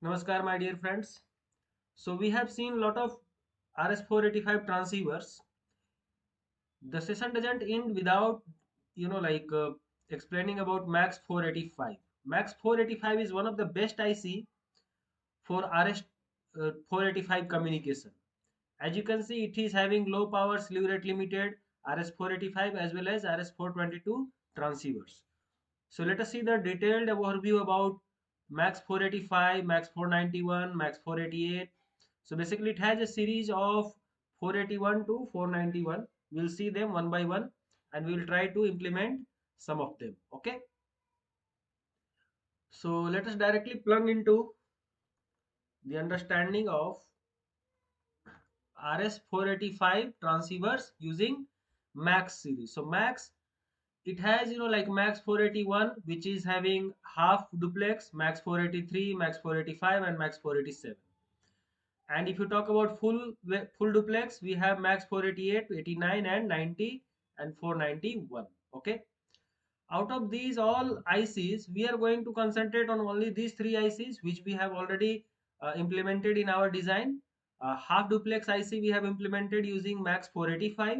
Namaskar, my dear friends. So we have seen a lot of RS485 transceivers. The session doesn't end without, explaining about MAX 485. MAX 485 is one of the best IC for RS 485 communication. As you can see, it is having low power slew rate limited RS485 as well as RS422 transceivers. So let us see the detailed overview about Max 485, Max 491, Max 488. So basically it has a series of 481 to 491. We'll see them one by one and we will try to implement some of them. Okay. So let us directly plug into the understanding of RS485 transceivers using Max series. So Max, it has like Max 481 which is having half duplex, Max 483, Max 485 and Max 487. And if you talk about full duplex, we have Max 488, 89 and 90 and 491. Okay. Out of these all ICs, we are going to concentrate on only these three ICs which we have already implemented in our design. Half duplex IC we have implemented using Max 485,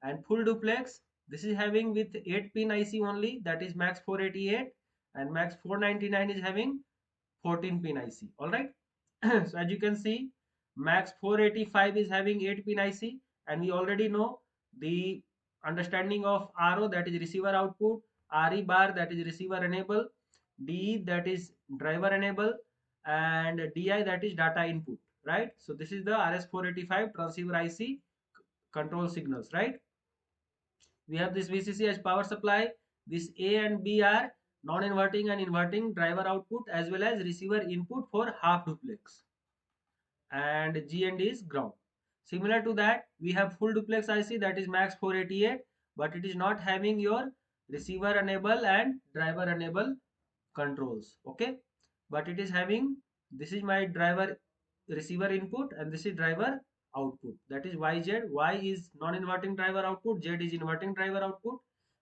and full duplex, this is having with 8 pin IC only, that is Max 488, and Max 499 is having 14 pin IC. All right. So as you can see, Max 485 is having 8 pin IC, and we already know the understanding of RO, that is receiver output, RE bar, that is receiver enable, DE, that is driver enable, and DI, that is data input, right? So this is the RS485 transceiver IC control signals, right? We have this VCC as power supply. This A and B are non-inverting and inverting driver output as well as receiver input for half duplex, and G and D is ground. Similar to that, we have full duplex IC, that is Max 488, but it is not having your receiver enable and driver enable controls. Okay, but it is having, this is my driver receiver input and this is driver output, that is YZ. Y is non-inverting driver output, Z is inverting driver output,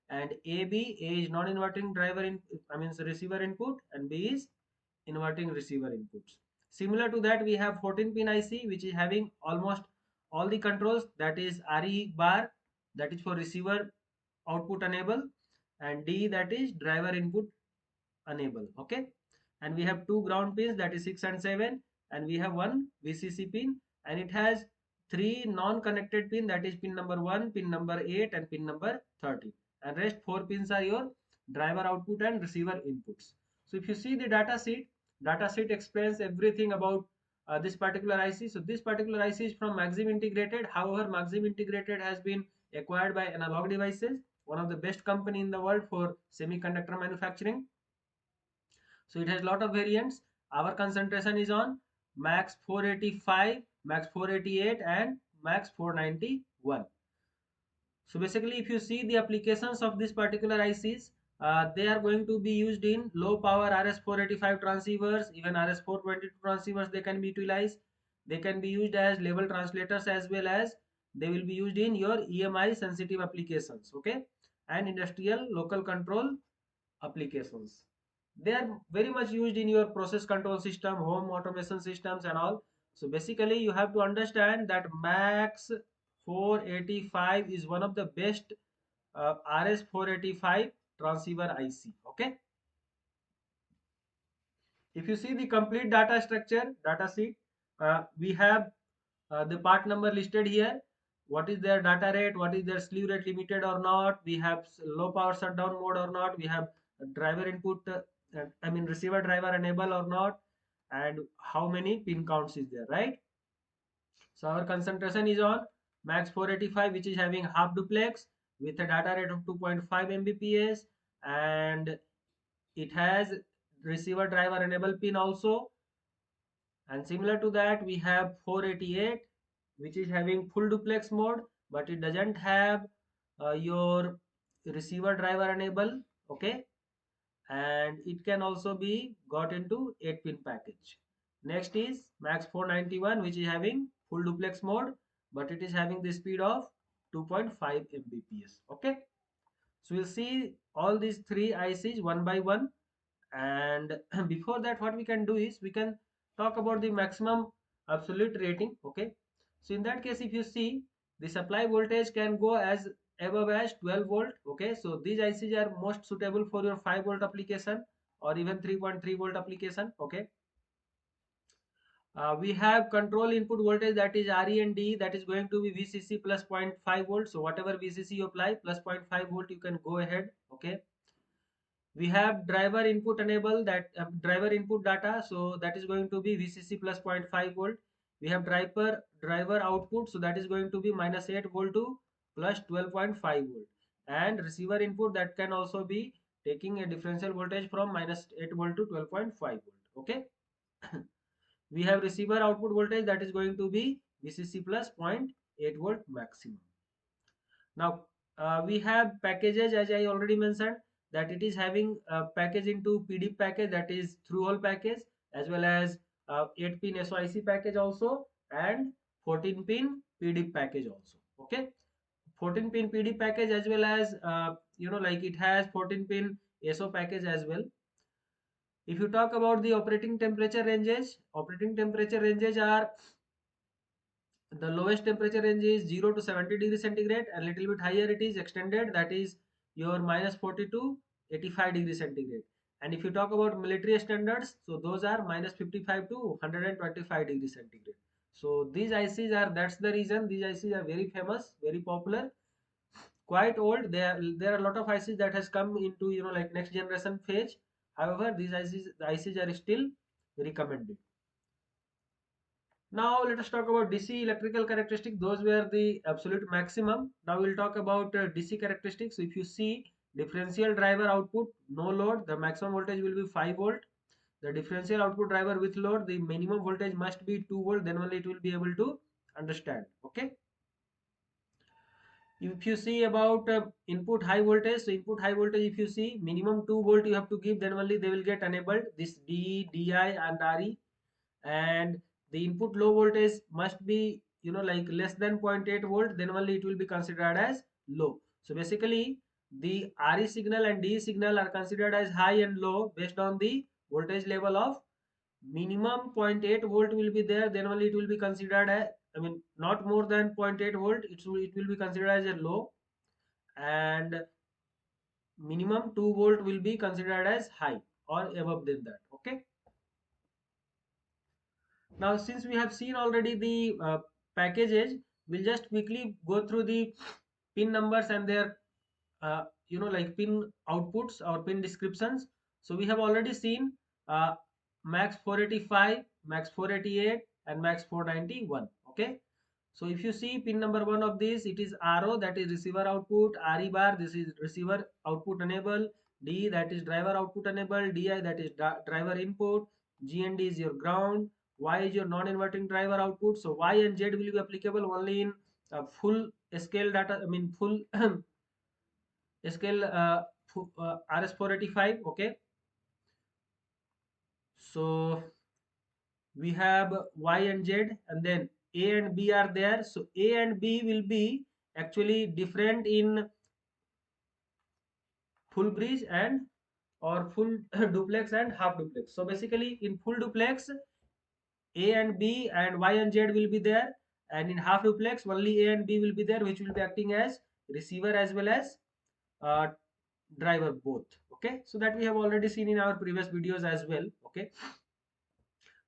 and A is non-inverting driver in, receiver input, and B is inverting receiver inputs. Similar to that, we have 14 pin IC which is having almost all the controls, that is RE bar, that is for receiver output enable, and D, that is driver input enable. Okay, and we have two ground pins, that is 6 and 7, and we have one VCC pin, and it has three non-connected pin, that is pin number 1, pin number 8 and pin number 30, and rest 4 pins are your driver output and receiver inputs. So if you see the data sheet explains everything about this particular IC. So this particular IC is from Maxim Integrated. However, Maxim Integrated has been acquired by Analog Devices, one of the best company in the world for semiconductor manufacturing. So it has a lot of variants. Our concentration is on Max 485, Max 488 and Max 491. So basically, if you see the applications of this particular ICs, they are going to be used in low power RS485 transceivers, even RS422 transceivers they can be utilized. They can be used as level translators as well as they will be used in your EMI sensitive applications, okay, and industrial local control applications. They are very much used in your process control system, home automation systems and all. So basically you have to understand that Max 485 is one of the best RS485 transceiver IC. Okay, if you see the complete data structure data sheet, we have the part number listed here, what is their data rate, what is their slew rate limited or not, we have low power shutdown mode or not, we have driver input, receiver driver enable or not, and how many pin counts is there, right? So our concentration is on Max 485 which is having half duplex with a data rate of 2.5 Mbps, and it has receiver driver enable pin also. And similar to that, we have 488 which is having full duplex mode, but it doesn't have your receiver driver enable. Okay, and it can also be got into 8 pin package. Next is Max 491 which is having full duplex mode, but it is having the speed of 2.5 Mbps. Okay, so we'll see all these three ICs one by one. And before that, what we can do is we can talk about the maximum absolute rating. Okay, so in that case, if you see, the supply voltage can go as above as 12 volt. Okay, so these ICs are most suitable for your 5 volt application or even 3.3 volt application. Okay, we have control input voltage, that is RE and DE, that is going to be VCC plus zero point 0.5 volt. So whatever VCC you apply plus 0.5 volt, you can go ahead. Okay, we have driver input enable, that driver input data, so that is going to be VCC plus zero point 0.5 volt. We have driver output, so that is going to be minus 8 volt to plus 12.5 volt, and receiver input, that can also be taking a differential voltage from minus 8 volt to 12.5 volt. Okay, we have receiver output voltage, that is going to be VCC plus zero point 0.8 volt maximum. Now we have packages, as I already mentioned, that it is having a package into PD package, that is through hole package, as well as 8 pin SOIC package also, and 14 pin PD package also. Okay, 14 pin PD package, as well as like it has 14 pin SO package as well. If you talk about the operating temperature ranges are, the lowest temperature range is 0 to 70 degrees centigrade, and little bit higher it is extended, that is your minus 40 to 85 degrees centigrade. And if you talk about military standards, so those are minus 55 to 125 degrees centigrade. So these ICs are, that's the reason these ICs are very famous, very popular, quite old. There are a lot of ICs that has come into like next generation phase. However, these ICs are still recommended. Now let us talk about DC electrical characteristic. Those were the absolute maximum. Now we'll talk about DC characteristics. So if you see differential driver output, no load, the maximum voltage will be 5 volt. The differential output driver with load, the minimum voltage must be 2 volt. Then only it will be able to understand. Okay. If you see about input high voltage, so input high voltage, if you see minimum 2 volt you have to give, then only they will get enabled. This D, DI and RE, and the input low voltage must be like less than 0.8 volt, then only it will be considered as low. So basically the RE signal and DE signal are considered as high and low based on the voltage level of minimum zero point 0.8 volt will be there, then only it will be considered as, I mean, not more than 0.8 volt, it will be considered as a low, and minimum 2 volt will be considered as high or above than that. Okay, now since we have seen already the packages, we'll just quickly go through the pin numbers and their like pin outputs or pin descriptions. So we have already seen uh, max 485, max 488 and max 491. Okay, so if you see pin number 1 of this, it is RO, that is receiver output, RE bar, this is receiver output enable, D, that is driver output enable, DI, that is driver input, G and D is your ground, Y is your non-inverting driver output. So Y and Z will be applicable only in full scale data, I mean full scale RS485. Okay, so we have Y and Z, and then A and B are there. So A and B will be actually different in full bridge and or full duplex and half duplex. So basically in full duplex, A and B and Y and Z will be there, and in half duplex only A and B will be there, which will be acting as receiver as well as uh, driver both. Okay, so that we have already seen in our previous videos as well. Okay,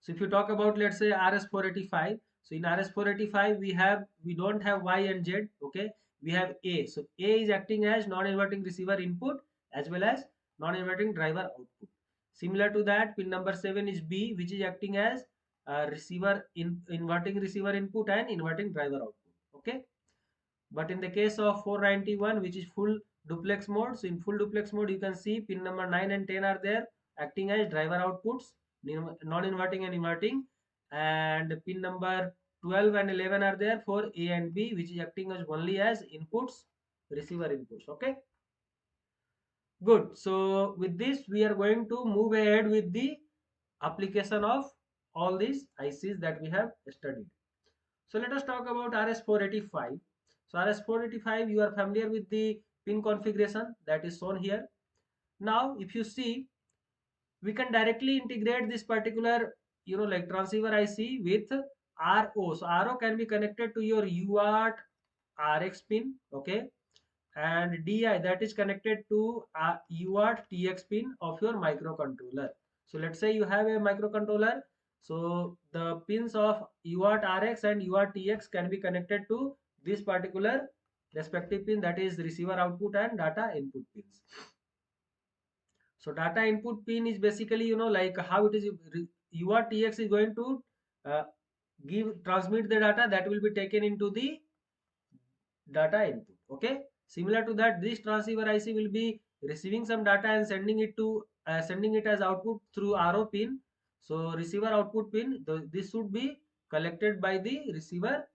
so if you talk about, let's say, RS485, so in RS485 we don't have Y and Z. Okay, we have A. So A is acting as non-inverting receiver input as well as non-inverting driver output. Similar to that, pin number 7 is B, which is acting as inverting receiver input and inverting driver output. Okay, but in the case of 491, which is full duplex mode, so in full duplex mode you can see pin number 9 and 10 are there acting as driver outputs, non-inverting and inverting, and pin number 12 and 11 are there for A and B, which is acting as only as inputs, receiver inputs. Okay, good. So with this we are going to move ahead with the application of all these ICs that we have studied. So let us talk about RS485. So RS485, you are familiar with the pin configuration that is shown here. Now if you see, we can directly integrate this particular like transceiver IC with RO. So RO can be connected to your UART RX pin, okay, and DI that is connected to UART TX pin of your microcontroller. So let's say you have a microcontroller. So the pins of UART RX and UART TX can be connected to this particular respective pin, that is receiver output and data input pins. So data input pin is basically, like how it is, UARTX is going to uh, transmit the data that will be taken into the data input. Okay. Similar to that, this transceiver IC will be receiving some data and sending it as output through RO pin. So receiver output pin, this should be collected by the receiver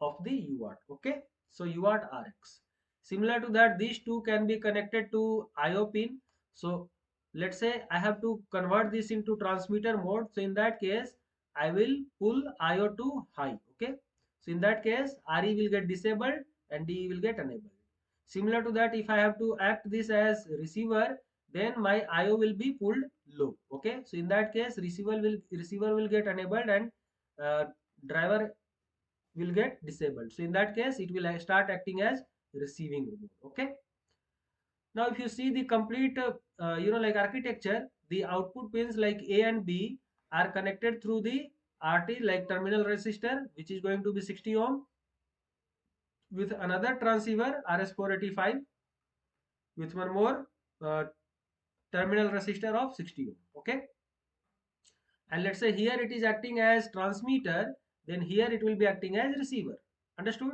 of the UART. Okay. So UART RX. Similar to that, these two can be connected to IO pin. So let's say I have to convert this into transmitter mode. So in that case, I will pull IO to high. Okay. So in that case, RE will get disabled and DE will get enabled. Similar to that, if I have to act this as receiver, then my IO will be pulled low. Okay. So in that case, receiver will get enabled and uh, driver will get disabled. So in that case, it will start acting as receiving mode. Okay. Now, if you see the complete, like architecture, the output pins like A and B are connected through the RT, like terminal resistor, which is going to be 60 ohm, with another transceiver RS485 with one more uh, terminal resistor of 60 ohm. Okay. And let's say here it is acting as transmitter, then here it will be acting as receiver. Understood?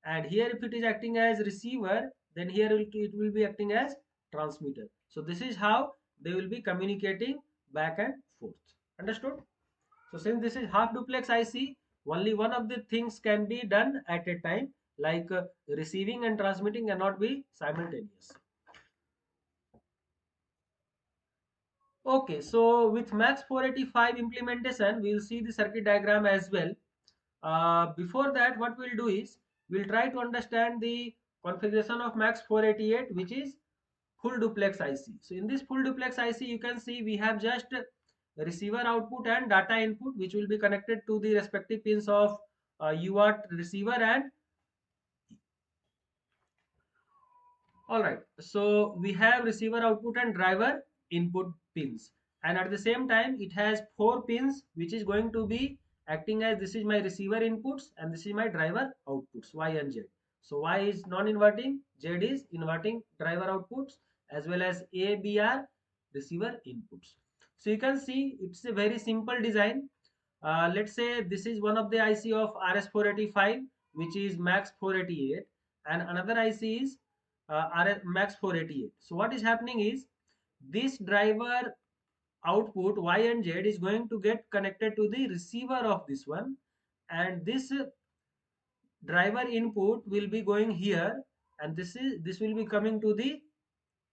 And here if it is acting as receiver, then here it will be acting as transmitter. So this is how they will be communicating back and forth. Understood? So since this is half duplex IC, only one of the things can be done at a time, like receiving and transmitting cannot be simultaneous. Okay, so with MAX 485 implementation, we will see the circuit diagram as well. Before that, what we'll do is we'll try to understand the configuration of MAX 488, which is full duplex IC. So in this full duplex IC, you can see we have just receiver output and data input, which will be connected to the respective pins of UART receiver and all right. So we have receiver output and driver input pins. And at the same time, it has 4 pins, which is going to be acting as this is my receiver inputs and this is my driver outputs, Y and Z. So Y is non-inverting, Z is inverting driver outputs, as well as A, B are receiver inputs. So you can see it's a very simple design. Let's say this is one of the IC of RS485, which is MAX 488, and another IC is Max 488. So what is happening is this driver output Y and Z is going to get connected to the receiver of this one, and this driver input will be going here, and this will be coming to the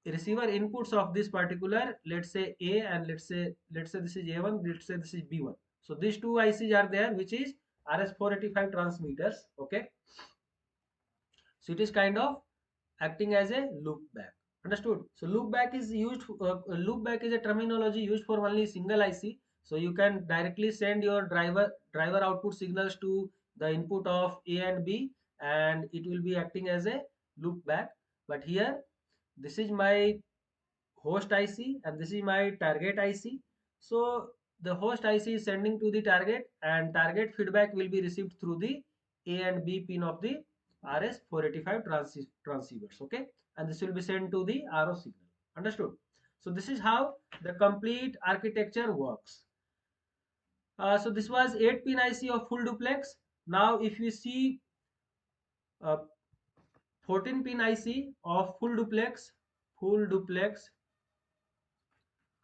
receiver inputs of this particular, let's say A, and let's say this is A1, let's say this is B1. So these two ICs are there, which is RS485 transmitters. Okay. So it is kind of acting as a loop back. Understood? So loop back is a terminology used for only single IC. So you can directly send your driver output signals to the input of A and B, and it will be acting as a loop back. But here, this is my host IC and this is my target IC. So the host IC is sending to the target, and target feedback will be received through the A and B pin of the RS485 transceivers. Okay, and this will be sent to the RO signal. Understood? So this is how the complete architecture works. So this was 8-pin IC of full duplex. Now if you see 14-pin IC of full duplex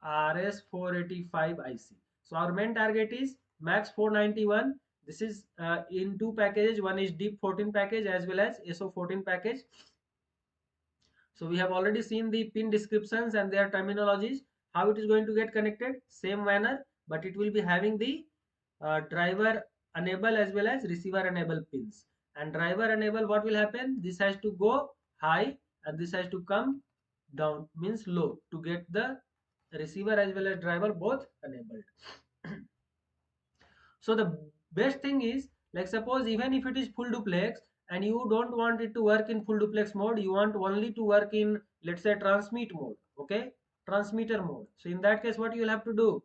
RS485 IC. So our main target is MAX 491. This is in two packages. One is DIP 14 package as well as SO 14 package. So we have already seen the pin descriptions and their terminologies. How it is going to get connected? Same manner, but it will be having the driver enable as well as receiver enable pins. And driver enable, what will happen? This has to go high and this has to come down, means low, to get the receiver as well as driver both enabled. So the best thing is, like suppose even if it is full duplex and you don't want it to work in full duplex mode, you want only to work in, let's say, transmit mode, okay, transmitter mode. So in that case, what you'll have to do,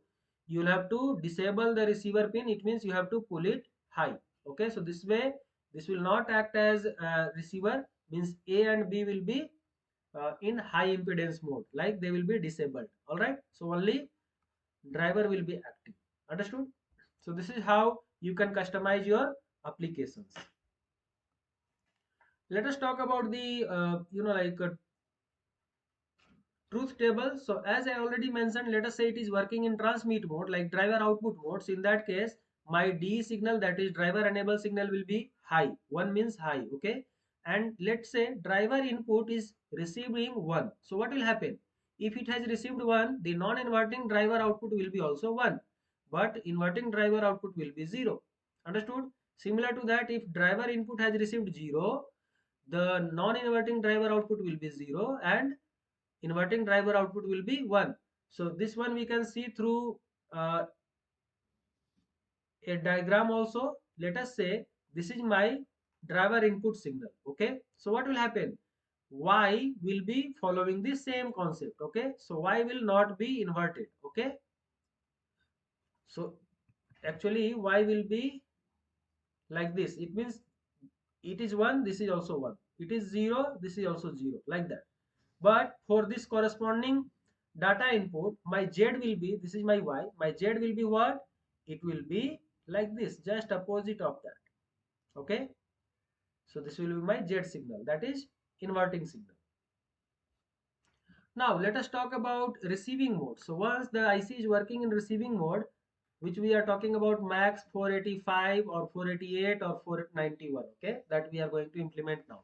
you'll have to disable the receiver pin. It means you have to pull it high, okay. So this way this will not act as receiver, means A and B will be in high impedance mode, like they will be disabled. All right, so only driver will be active. Understood? So this is how you can customize your applications. Let us talk about the truth table. So as I already mentioned, let us say it is working in transmit mode, like driver output mode. So in that case, my D signal, that is driver enable signal, will be high. 1 means high, okay. And let's say driver input is receiving 1. So what will happen? If it has received 1, the non-inverting driver output will be also 1. But inverting driver output will be 0. Understood? Similar to that, if driver input has received 0, the non-inverting driver output will be 0 and inverting driver output will be 1. So this one we can see through a diagram also. Let us say this is my driver input signal, okay. So what will happen? Y will be following the same concept, okay. So Y will not be inverted, okay. So actually Y will be like this. It means it is 1, this is also 1. It is 0, this is also 0, like that. But for this corresponding data input, my Z will be, this is my Y, my Z will be what? It will be like this, just opposite of that, okay. So this will be my Z signal, that is inverting signal. Now let us talk about receiving mode. So once the IC is working in receiving mode, which we are talking about max 485 or 488 or 491, okay, that we are going to implement now.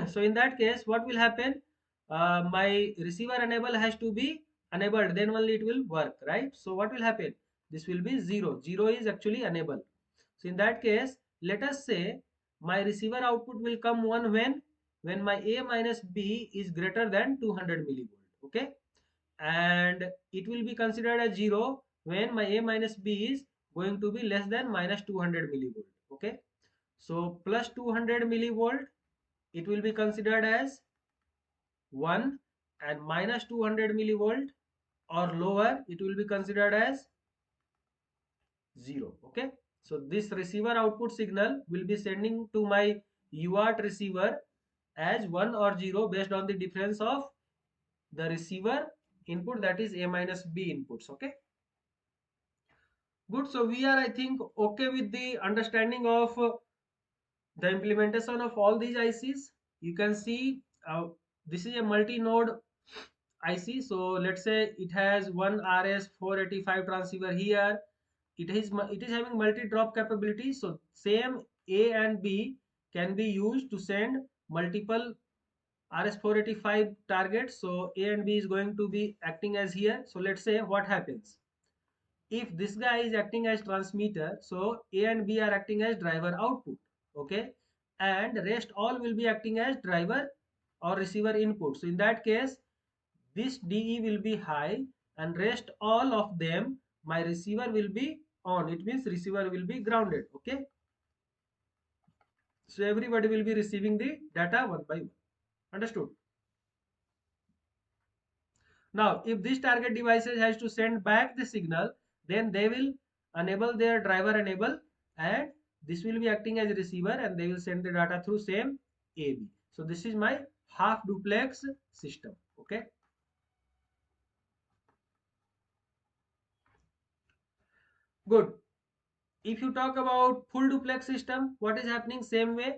So in that case, what will happen? My receiver enable has to be enabled, then only it will work, right? So what will happen? This will be 0. 0 is actually enable. So in that case, let us say my receiver output will come 1 when my A minus B is greater than 200 millivolt, okay. And it will be considered as 0 when my A minus B is going to be less than minus 200 millivolt, okay. So plus 200 millivolt, it will be considered as 1, and minus 200 millivolt or lower, it will be considered as 0, okay. So this receiver output signal will be sending to my UART receiver as 1 or 0 based on the difference of the receiver input, that is A minus B inputs, okay. Good. So we are, I think, okay with the understanding of the implementation of all these ICs. You can see this is a multi-node IC. So let's say it has one RS485 transceiver here. It is having multi-drop capability. So same A and B can be used to send multiple RS485 targets. So A and B is going to be acting as here. So let's say what happens. If this guy is acting as transmitter, so A and B are acting as driver output, okay, and rest all will be acting as driver or receiver input. So in that case, this DE will be high and rest all of them, my receiver will be on. It means receiver will be grounded, okay. So everybody will be receiving the data one by one. Understood? Now, if this target devices has to send back the signal, then they will enable their driver enable, and this will be acting as a receiver, and they will send the data through same AB. So this is my half duplex system. Okay. Good. If you talk about full duplex system, what is happening? Same way.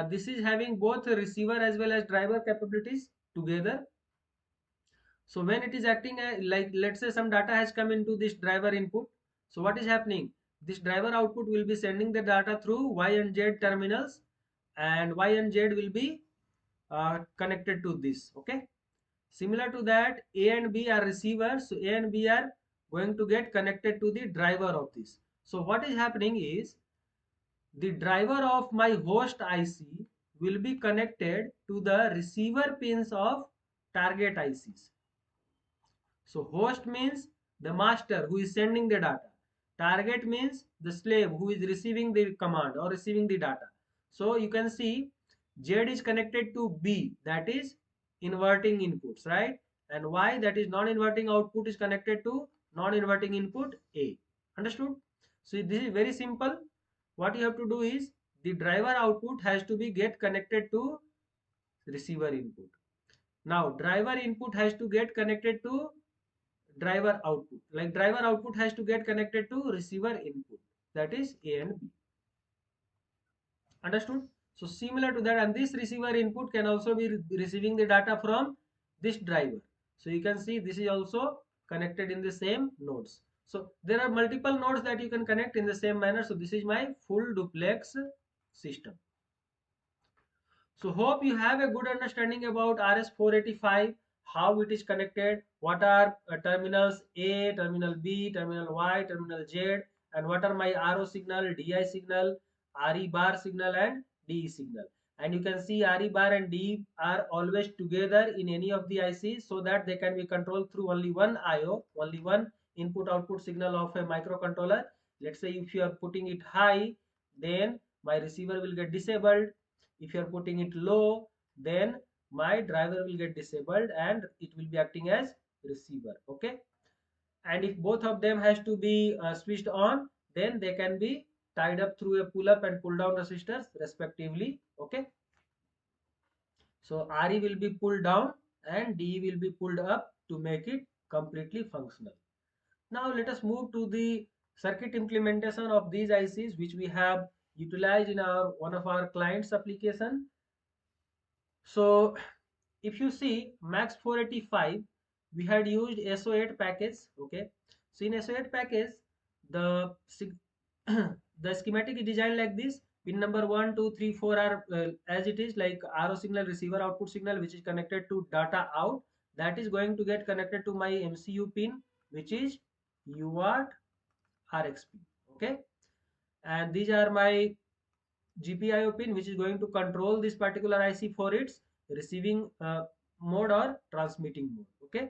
This is having both receiver as well as driver capabilities together. So when it is acting like, let's say some data has come into this driver input. So what is happening? This driver output will be sending the data through Y and Z terminals, and Y and Z will be connected to this. Okay. Similar to that, A and B are receivers. So A and B are going to get connected to the driver of this. So what is happening is the driver of my host IC will be connected to the receiver pins of target ICs. So host means the master who is sending the data. Target means the slave who is receiving the command or receiving the data. So you can see Z is connected to B, that is inverting inputs, right? And Y, that is non-inverting output, is connected to non-inverting input A. Understood? So this is very simple. What you have to do is the driver output has to be get connected to receiver input. Now driver input has to get connected to driver output. Like driver output has to get connected to receiver input, that is A and B. Understood? So similar to that, and this receiver input can also be receiving the data from this driver. So you can see this is also connected in the same nodes. So there are multiple nodes that you can connect in the same manner. So this is my full duplex system. So hope you have a good understanding about RS485, how it is connected, what are terminals A, terminal B, terminal Y, terminal Z, and what are my RO signal, DI signal, RE bar signal, and DE signal. And you can see RE bar and DE are always together in any of the ICs so that they can be controlled through only one IO, only one input output signal of a microcontroller. Let's say if you are putting it high, then my receiver will get disabled. If you are putting it low, then my driver will get disabled and it will be acting as receiver. Okay, and if both of them has to be switched on, then they can be tied up through a pull up and pull down resistors respectively. Okay, so RE will be pulled down and DE will be pulled up to make it completely functional. Now let us move to the circuit implementation of these ICs which we have utilized in our one of our clients application. So if you see Max 485, we had used SO8 package. Okay, so in SO8 package, the the schematic is designed like this. Pin number 1, 2, 3, 4 are as it is, like RO signal, receiver output signal, which is connected to data out. That is going to get connected to my MCU pin, which is UART RX pin. Okay, and these are my GPIO pin, which is going to control this particular IC for its receiving mode or transmitting mode. Okay,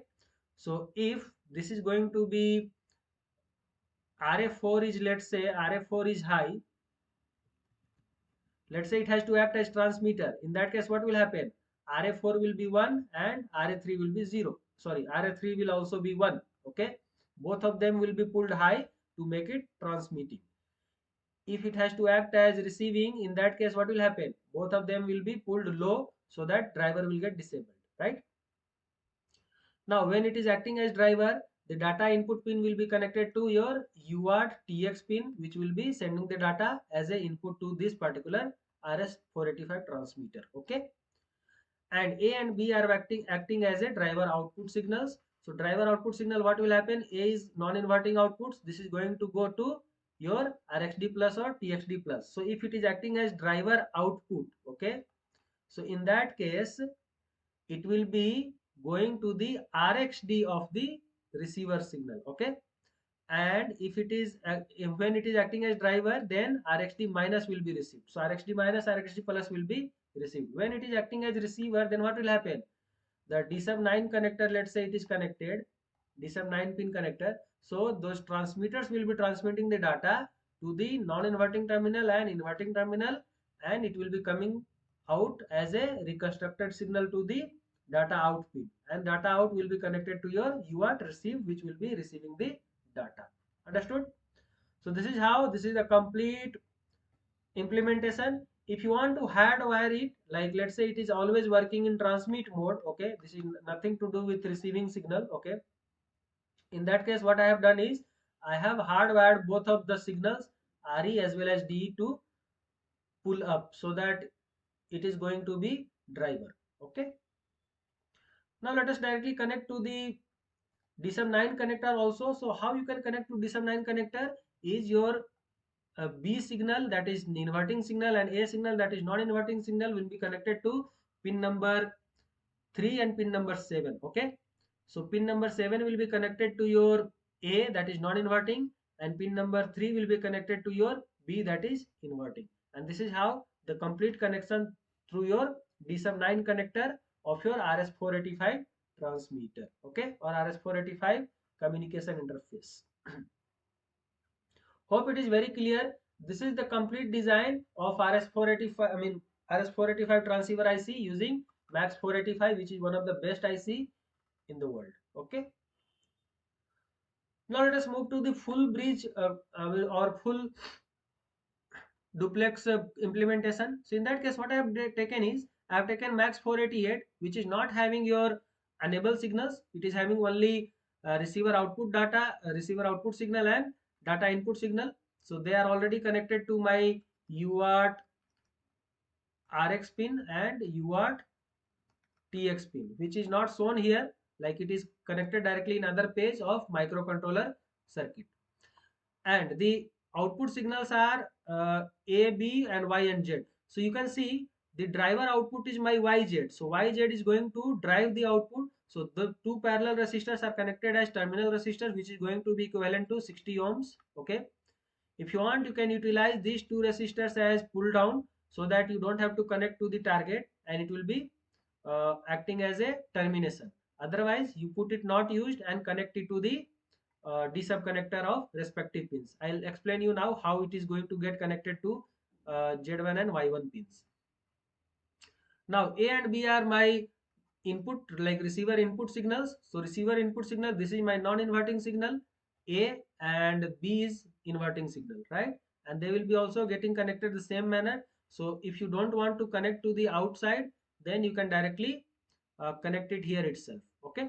so if this is going to be RF4 is, let's say RF4 is high, let's say it has to act as transmitter. In that case, what will happen? RF4 will be 1 and RF3 will be 0. Sorry, RF3 will also be 1. Okay, both of them will be pulled high to make it transmitting. If it has to act as receiving, in that case what will happen? Both of them will be pulled low so that driver will get disabled, right? Now when it is acting as driver, the data input pin will be connected to your UART TX pin, which will be sending the data as a input to this particular RS485 transmitter. Okay, and A and B are acting as a driver output signals. So driver output signal, what will happen? A is non-inverting outputs. This is going to go to your RxD plus or TXD plus. So if it is acting as driver output, okay, so in that case it will be going to the RxD of the receiver signal. Okay, and if it is when it is acting as driver, then RxD minus will be received. So RxD minus, RxD plus will be received. When it is acting as receiver, then what will happen? The D sub 9 connector, let's say it is connected, D sub 9 pin connector, so those transmitters will be transmitting the data to the non-inverting terminal and inverting terminal, and it will be coming out as a reconstructed signal to the data out pin, and data out will be connected to your UART receive, which will be receiving the data. Understood? So this is how, this is a complete implementation. If you want to hardwire it, like let's say it is always working in transmit mode, okay, this is nothing to do with receiving signal. Okay, in that case what I have done is I have hardwired both of the signals, RE as well as DE, to pull up so that it is going to be driver. Okay, now let us directly connect to the DSM9 connector also. So how you can connect to DSM9 connector is your B signal, that is inverting signal, and A signal, that is non-inverting signal, will be connected to pin number 3 and pin number 7. Okay, so pin number 7 will be connected to your A, that is non-inverting, and pin number 3 will be connected to your B, that is inverting. And this is how the complete connection through your D sub 9 connector of your RS485 transmitter, okay, or RS485 communication interface. Hope it is very clear. This is the complete design of RS485, RS485 transceiver IC using MAX 485, which is one of the best IC in the world. Okay. Now let us move to the full bridge or full duplex implementation. So in that case, what I have taken is I have taken MAX 488, which is not having your enable signals. It is having only receiver output data, receiver output signal and data input signal. So they are already connected to my UART RX pin and UART TX pin, which is not shown here, like it is connected directly in other page of microcontroller circuit. And the output signals are A, B and Y and Z. So you can see the driver output is my YZ. So YZ is going to drive the output. So the two parallel resistors are connected as terminal resistors, which is going to be equivalent to 60 ohms. Okay. If you want, you can utilize these two resistors as pull down so that you don't have to connect to the target and it will be acting as a termination. Otherwise, you put it not used and connect it to the D sub connector of respective pins. I'll explain you now how it is going to get connected to Z1 and Y1 pins. Now A and B are my input, like receiver input signals. So receiver input signal, this is my non-inverting signal A, and B is inverting signal, right? And they will be also getting connected the same manner. So if you don't want to connect to the outside, then you can directly connect it here itself. Okay.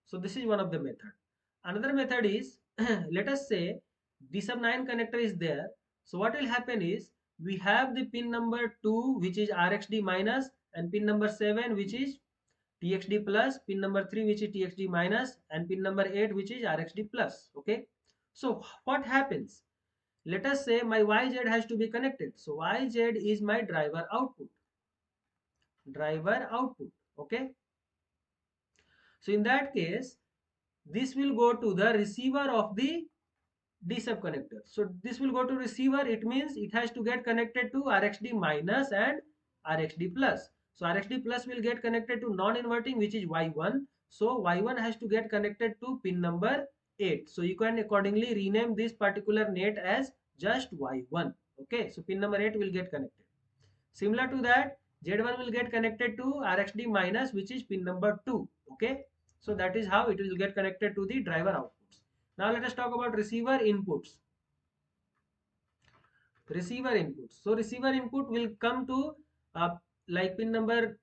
So this is one of the method. Another method is let us say D sub 9 connector is there. So what will happen is we have the pin number 2, which is RxD minus, and pin number 7, which is TXD plus, pin number 3, which is TXD minus, and pin number 8, which is RxD plus. Okay. So what happens? Let us say my YZ has to be connected. So YZ is my driver output. Driver output. Okay. So in that case, this will go to the receiver of the D sub connector. So this will go to receiver. It means it has to get connected to RxD minus and RxD plus. So RxD plus will get connected to non-inverting, which is Y1. So Y1 has to get connected to pin number 8. So you can accordingly rename this particular net as just Y1. Okay. So pin number 8 will get connected. Similar to that, Z1 will get connected to RxD minus, which is pin number 2. Okay. So that is how it will get connected to the driver outputs. Now let us talk about receiver inputs. Receiver inputs. So receiver input will come to like pin number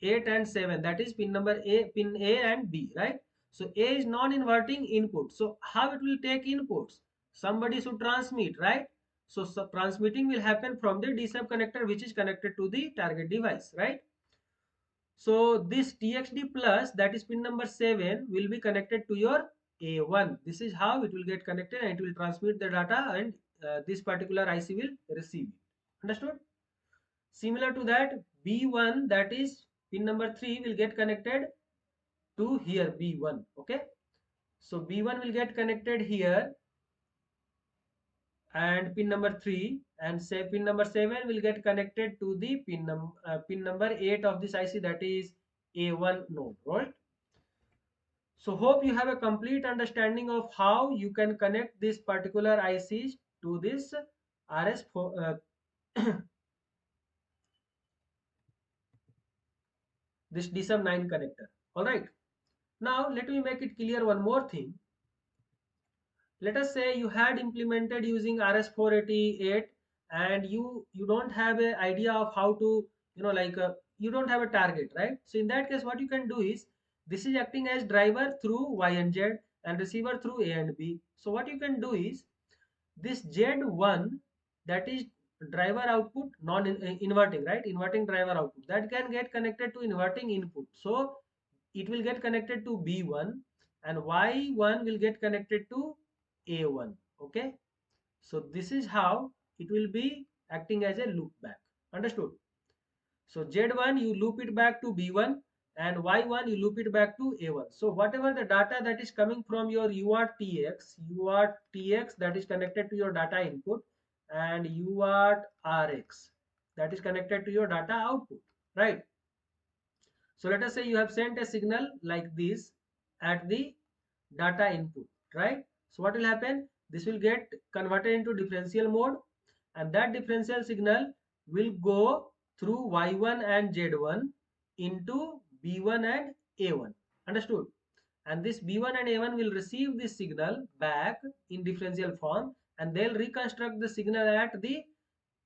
8 and 7. That is pin number A, pin A and B, right? So A is non-inverting input. So how it will take inputs? Somebody should transmit, right? So, transmitting will happen from the D sub connector, which is connected to the target device, right? So this TXD plus, that is pin number 7, will be connected to your A1. This is how it will get connected and it will transmit the data, and this particular IC will receive it. Understood? Similar to that, B1, that is pin number 3, will get connected to here B1. Okay. So B1 will get connected here and pin number 3, and say pin number 7 will get connected to the pin number 8 of this IC, that is A1 node, right? So hope you have a complete understanding of how you can connect this particular ICs to this RS4 this DSUM9 connector. All right. Now let me make it clear one more thing. Let us say you had implemented using RS488 and you don't have an idea of how to, you don't have a target, right? So in that case, what you can do is, this is acting as driver through Y and Z and receiver through A and B. So what you can do is, this Z1, that is driver output, non-inverting, right? Inverting driver output, that can get connected to inverting input. So it will get connected to B1 and Y1 will get connected to A1. Okay. So this is how it will be acting as a loop back. Understood? So Z1 you loop it back to B1 and Y1 you loop it back to A1. So whatever the data that is coming from your UART TX that is connected to your data input, and UART-RX that is connected to your data output, right? So let us say you have sent a signal like this at the data input, right? So what will happen? this will get converted into differential mode, and that differential signal will go through y1 and z1 into b1 and a1. Understood? And this b1 and a1 will receive this signal back in differential form, and they'll reconstruct the signal at the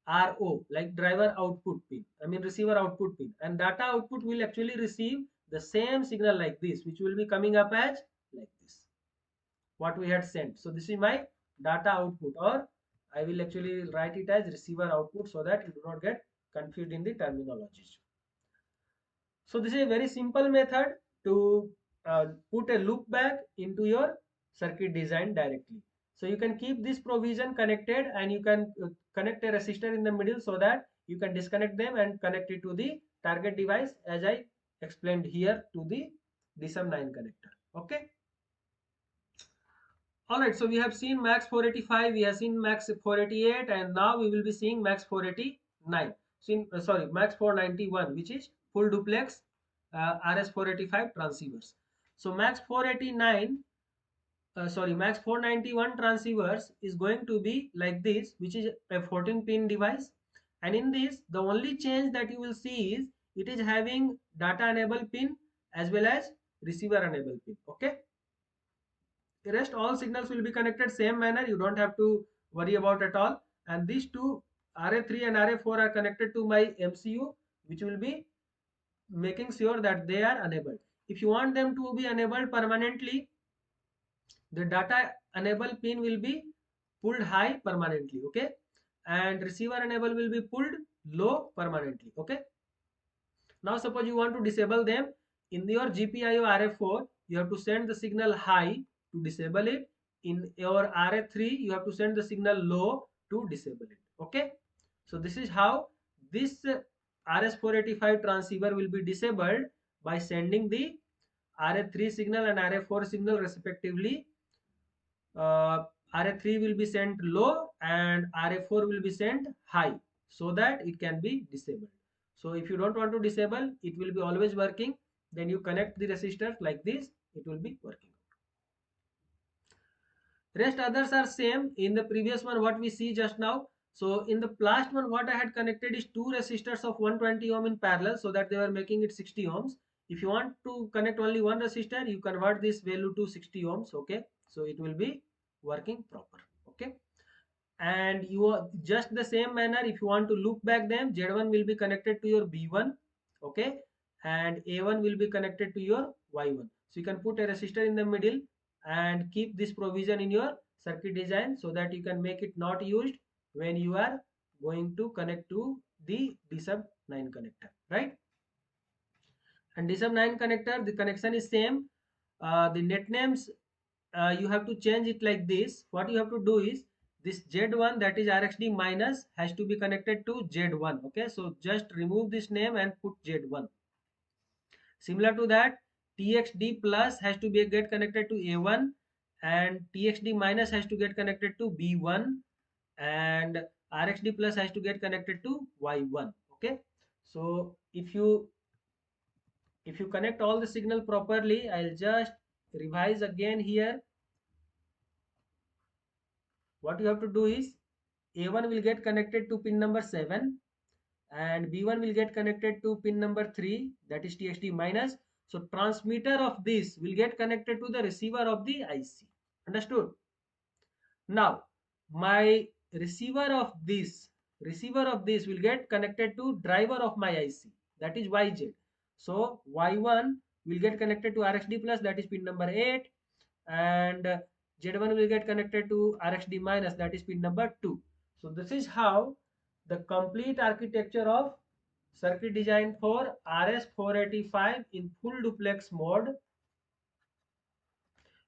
RO, like driver output pin, I mean receiver output pin, and data output will actually receive the same signal like this, which will be coming up as like this, what we had sent. So this is my data output, or I will actually write it as receiver output so that you do not get confused in the terminologies. So this is a very simple method to put a loop back into your circuit design directly. So you can keep this provision connected, and you can connect a resistor in the middle so that you can disconnect them and connect it to the target device as I explained here to the DSM9 connector. Okay. Alright, so we have seen max 485, we have seen max 488, and now we will be seeing max 489. So sorry, max 491, which is full duplex RS485 transceivers. So max 489, sorry, max 491 transceivers is going to be like this, which is a 14 pin device. And in this, the only change that you will see is it is having data enable pin as well as receiver enable pin. Okay. The rest all signals will be connected same manner, you don't have to worry about at all. And these two RA3 and RA4 are connected to my MCU, which will be making sure that they are enabled. If you want them to be enabled permanently, the data enable pin will be pulled high permanently, okay, and receiver enable will be pulled low permanently. Okay. Now suppose you want to disable them, in your GPIO RF4 you have to send the signal high to disable it. In your RF3 you have to send the signal low to disable it. Okay. So this is how this RS485 transceiver will be disabled, by sending the RF3 signal and RF4 signal respectively. RF3 will be sent low and RF4 will be sent high, so that it can be disabled. So if you don't want to disable, it will be always working, then you connect the resistors like this, it will be working. Rest others are same in the previous one what we see just now. So in the last one what I had connected is two resistors of 120 ohm in parallel, so that they were making it 60 ohms. If you want to connect only one resistor, you convert this value to 60 ohms. Okay, so it will be working proper. Okay. And you are just the same manner, if you want to loop back them, Z1 will be connected to your B1. Okay, and A1 will be connected to your Y1. So you can put a resistor in the middle and keep this provision in your circuit design, so that you can make it not used when you are going to connect to the DSub9 connector, right? And DSub9 connector, the connection is same. The net names, you have to change it like this. What you have to do is, this Z1, that is RxD minus, has to be connected to Z1. Okay, so just remove this name and put Z1. Similar to that, TXD plus has to be get connected to A1, and TXD minus has to get connected to B1, and RxD plus has to get connected to Y1. Okay, so if you connect all the signal properly, I'll just revise again here. What you have to do is, A1 will get connected to pin number 7, and B1 will get connected to pin number 3, that is TXD minus. So transmitter of this will get connected to the receiver of the IC. Understood? Now my receiver of this will get connected to driver of my IC, that is YZ. So Y1 will get connected to RxD plus, that is pin number 8, and Z1 will get connected to RxD minus, that is pin number 2. So this is how the complete architecture of circuit design for RS485 in full duplex mode,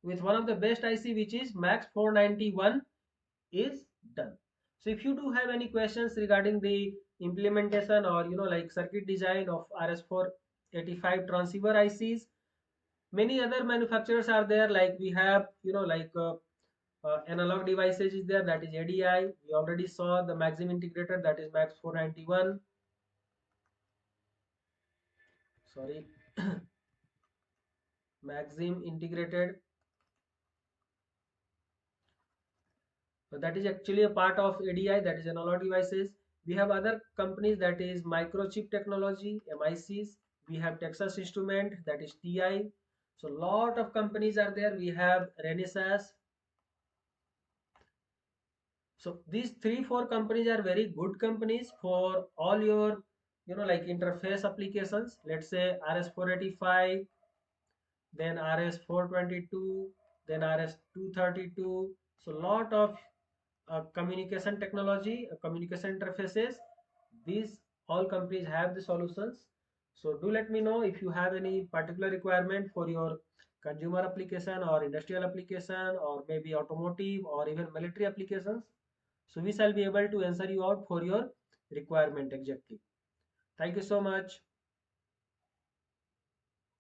with one of the best IC, which is MAX 491, is done. So if you do have any questions regarding the implementation, or like circuit design of RS485 transceiver ICs, many other manufacturers are there, like we have analog devices is there, that is ADI. We already saw the Maxim integrator, that is Max 491. Sorry, Maxim integrated. So that is actually a part of ADI, that is analog devices. We have other companies, that is Microchip Technology, MICs. We have Texas Instrument, that is TI. So lot of companies are there. We have Renesas. So these three, four companies are very good companies for all your, like interface applications. Let's say RS485, then RS422, then RS232. So lot of communication technology, communication interfaces. These all companies have the solutions. So do let me know if you have any particular requirement for your consumer application or industrial application or maybe automotive or even military applications. So we shall be able to answer you out for your requirement exactly. Thank you so much.